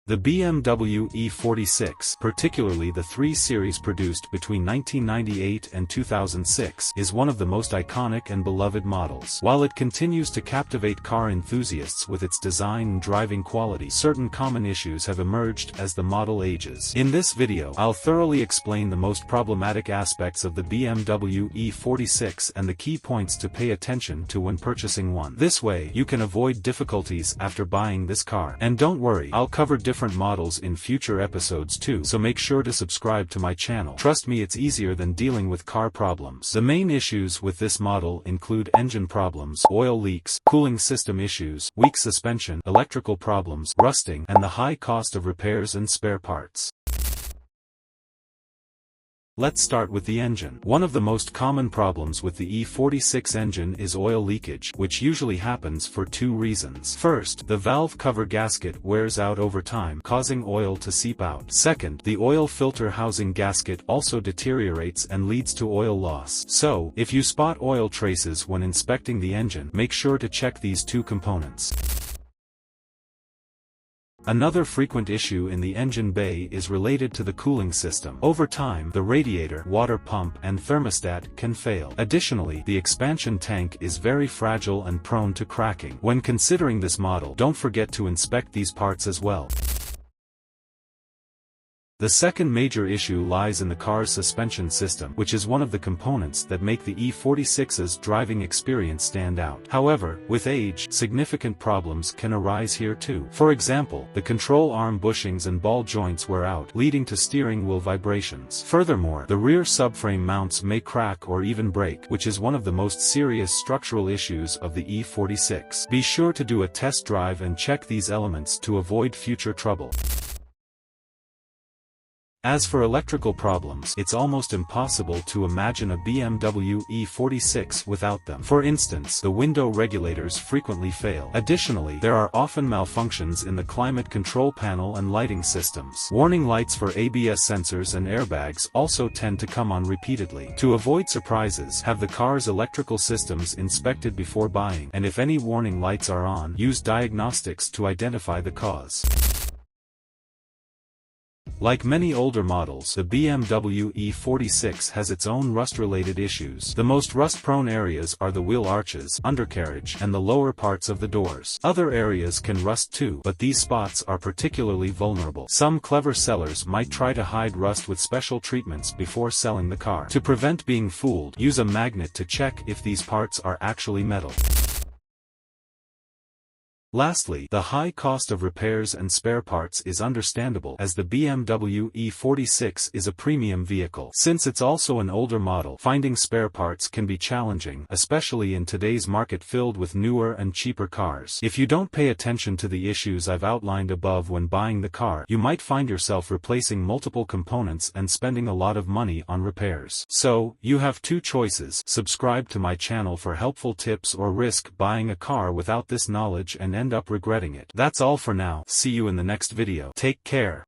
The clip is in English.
The BMW E46, particularly the 3 Series produced between 1998 and 2006, is one of the most iconic and beloved models. While it continues to captivate car enthusiasts with its design and driving quality, certain common issues have emerged as the model ages. In this video, I'll thoroughly explain the most problematic aspects of the BMW E46 and the key points to pay attention to when purchasing one. This way, you can avoid difficulties after buying this car. And don't worry, I'll cover different models in future episodes too, so make sure to subscribe to my channel. Trust me, it's easier than dealing with car problems. The main issues with this model include engine problems, oil leaks, cooling system issues, weak suspension, electrical problems, rusting, and the high cost of repairs and spare parts. Let's start with the engine. One of the most common problems with the E46 engine is oil leakage, which usually happens for 2 reasons. First, the valve cover gasket wears out over time, causing oil to seep out. Second, the oil filter housing gasket also deteriorates and leads to oil loss. So, if you spot oil traces when inspecting the engine, make sure to check these 2 components. Another frequent issue in the engine bay is related to the cooling system. Over time, the radiator, water pump, and thermostat can fail. Additionally, the expansion tank is very fragile and prone to cracking. When considering this model, don't forget to inspect these parts as well. The second major issue lies in the car's suspension system, which is one of the components that make the E46's driving experience stand out. However, with age, significant problems can arise here too. For example, the control arm bushings and ball joints wear out, leading to steering wheel vibrations. Furthermore, the rear subframe mounts may crack or even break, which is one of the most serious structural issues of the E46. Be sure to do a test drive and check these elements to avoid future trouble. As for electrical problems, it's almost impossible to imagine a BMW E46 without them. For instance, the window regulators frequently fail. Additionally, there are often malfunctions in the climate control panel and lighting systems. Warning lights for ABS sensors and airbags also tend to come on repeatedly. To avoid surprises, have the car's electrical systems inspected before buying, and if any warning lights are on, use diagnostics to identify the cause. Like many older models, the BMW E46 has its own rust-related issues. The most rust-prone areas are the wheel arches, undercarriage, and the lower parts of the doors. Other areas can rust too, but these spots are particularly vulnerable. Some clever sellers might try to hide rust with special treatments before selling the car. To prevent being fooled, use a magnet to check if these parts are actually metal. Lastly, the high cost of repairs and spare parts is understandable, as the BMW E46 is a premium vehicle. Since it's also an older model, finding spare parts can be challenging, especially in today's market filled with newer and cheaper cars. If you don't pay attention to the issues I've outlined above when buying the car, you might find yourself replacing multiple components and spending a lot of money on repairs. So, you have 2 choices: subscribe to my channel for helpful tips, or risk buying a car without this knowledge and end up regretting it. That's all for now. See you in the next video. Take care.